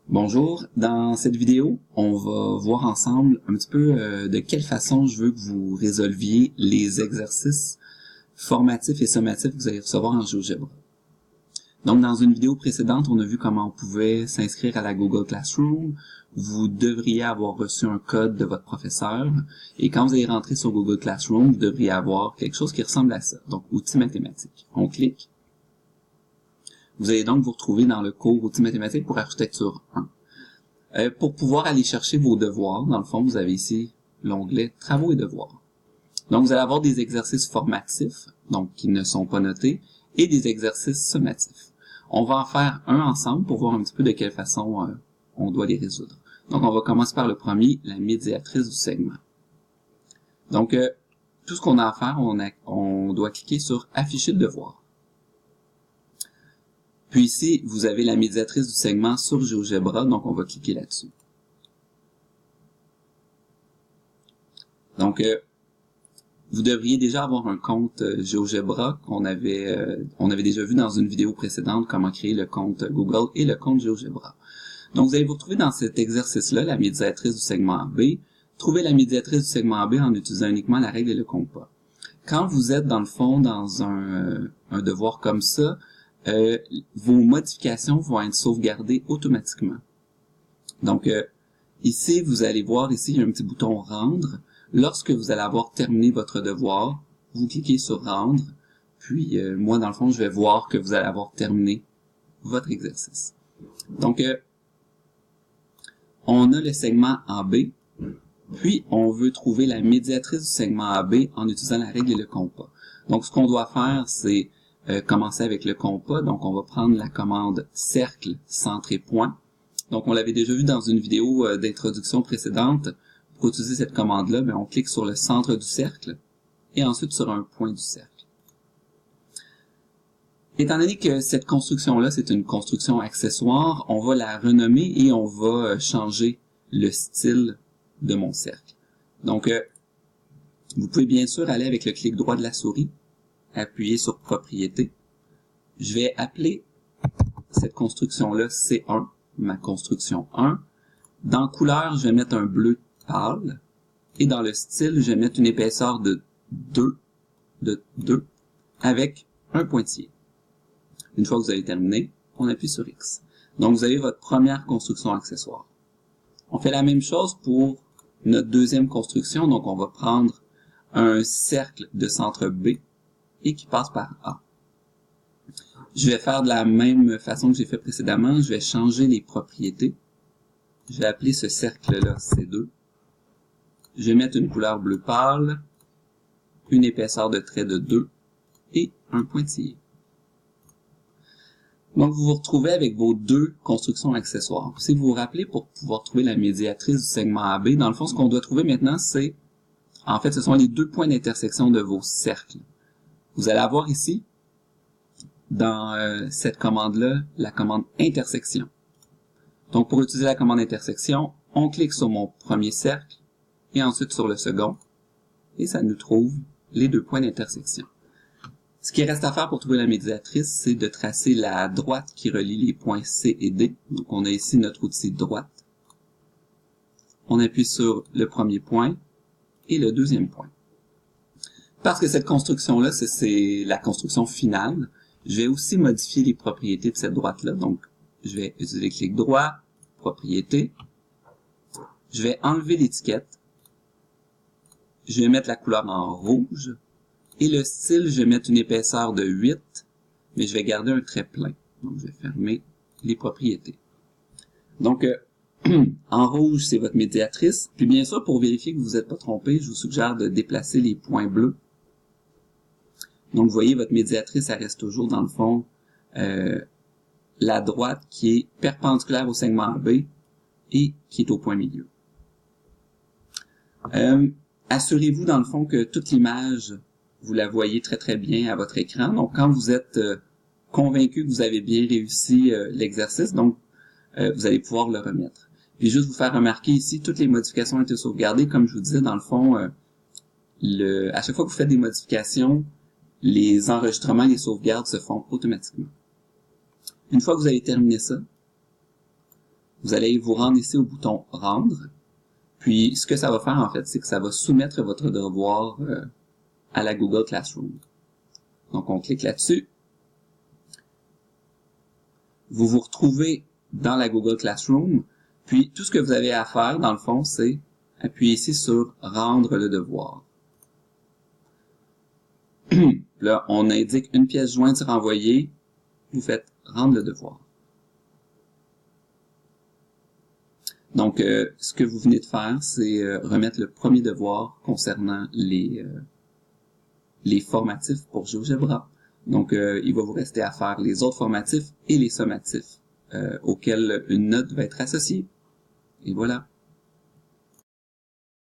Bonjour, dans cette vidéo, on va voir ensemble un petit peu de quelle façon je veux que vous résolviez les exercices formatifs et sommatifs que vous allez recevoir en GeoGebra. Donc, dans une vidéo précédente, on a vu comment on pouvait s'inscrire à la Google Classroom. Vous devriez avoir reçu un code de votre professeur et quand vous allez rentrer sur Google Classroom, vous devriez avoir quelque chose qui ressemble à ça. Donc, outils mathématiques. On clique. Vous allez donc vous retrouver dans le cours outils mathématiques pour architecture 1. Pour pouvoir aller chercher vos devoirs, dans le fond, vous avez ici l'onglet travaux et devoirs. Donc, vous allez avoir des exercices formatifs, donc qui ne sont pas notés, et des exercices sommatifs. On va en faire un ensemble pour voir un petit peu de quelle façon on doit les résoudre. Donc, on va commencer par le premier, la médiatrice du segment. Donc, tout ce qu'on a à faire, on doit cliquer sur afficher le devoir. Puis ici, vous avez la médiatrice du segment sur GeoGebra, donc on va cliquer là-dessus. Donc, vous devriez déjà avoir un compte GeoGebra qu'on on avait déjà vu dans une vidéo précédente comment créer le compte Google et le compte GeoGebra. Donc, vous allez vous retrouver dans cet exercice-là, la médiatrice du segment AB. Trouvez la médiatrice du segment AB en utilisant uniquement la règle et le compas. Quand vous êtes, dans le fond, dans un devoir comme ça, vos modifications vont être sauvegardées automatiquement. Donc, ici, vous allez voir, ici, il y a un petit bouton « Rendre ». Lorsque vous allez avoir terminé votre devoir, vous cliquez sur « Rendre », puis moi, dans le fond, je vais voir que vous allez avoir terminé votre exercice. Donc, on a le segment AB, puis on veut trouver la médiatrice du segment AB en utilisant la règle et le compas. Donc, ce qu'on doit faire, c'est commencer avec le compas. Donc, on va prendre la commande cercle, centre et point. Donc, on l'avait déjà vu dans une vidéo d'introduction précédente. Pour utiliser cette commande-là, on clique sur le centre du cercle et ensuite sur un point du cercle. Étant donné que cette construction-là, c'est une construction accessoire, on va la renommer et on va changer le style de mon cercle. Donc, vous pouvez bien sûr aller avec le clic droit de la souris, appuyer sur Propriétés. Je vais appeler cette construction-là C1, ma construction 1. Dans couleur, je vais mettre un bleu pâle. Et dans le style, je vais mettre une épaisseur de 2 avec un pointillé. Une fois que vous avez terminé, on appuie sur X. Donc, vous avez votre première construction accessoire. On fait la même chose pour notre deuxième construction. Donc, on va prendre un cercle de centre B et qui passe par A. Je vais faire de la même façon que j'ai fait précédemment. Je vais changer les propriétés. Je vais appeler ce cercle-là C2. Je vais mettre une couleur bleu pâle, une épaisseur de trait de 2 et un pointillé. Donc, vous vous retrouvez avec vos deux constructions accessoires. Si vous vous rappelez, pour pouvoir trouver la médiatrice du segment AB, dans le fond, ce qu'on doit trouver maintenant, c'est, en fait, ce sont les deux points d'intersection de vos cercles. Vous allez avoir ici, dans cette commande-là, la commande intersection. Donc, pour utiliser la commande intersection, on clique sur mon premier cercle et ensuite sur le second, et ça nous trouve les deux points d'intersection. Ce qui reste à faire pour trouver la médiatrice, c'est de tracer la droite qui relie les points C et D. Donc, on a ici notre outil droite. On appuie sur le premier point et le deuxième point. Parce que cette construction-là, c'est la construction finale, je vais aussi modifier les propriétés de cette droite-là. Donc, je vais utiliser clic droit, propriété. Je vais enlever l'étiquette. Je vais mettre la couleur en rouge. Et le style, je vais mettre une épaisseur de 8, mais je vais garder un trait plein. Donc, je vais fermer les propriétés. Donc, en rouge, c'est votre médiatrice. Puis bien sûr, pour vérifier que vous n'êtes pas trompé, je vous suggère de déplacer les points bleus. Donc, vous voyez, votre médiatrice, elle reste toujours, dans le fond, la droite qui est perpendiculaire au segment AB et qui est au point milieu. Assurez-vous, dans le fond, que toute l'image, vous la voyez très très bien à votre écran. Donc, quand vous êtes convaincu que vous avez bien réussi l'exercice, donc vous allez pouvoir le remettre. Puis juste vous faire remarquer ici, toutes les modifications ont été sauvegardées. Comme je vous disais, dans le fond, à chaque fois que vous faites des modifications, les enregistrements, les sauvegardes se font automatiquement. Une fois que vous avez terminé ça, vous allez vous rendre ici au bouton « Rendre ». Puis, ce que ça va faire, en fait, c'est que ça va soumettre votre devoir à la Google Classroom. Donc, on clique là-dessus. Vous vous retrouvez dans la Google Classroom. Puis, tout ce que vous avez à faire, dans le fond, c'est appuyer ici sur « Rendre le devoir ». Là, on indique une pièce jointe renvoyée. Vous faites « Rendre le devoir ». Donc, ce que vous venez de faire, c'est remettre le premier devoir concernant les formatifs pour GeoGebra. Donc, il va vous rester à faire les autres formatifs et les sommatifs auxquels une note va être associée. Et voilà.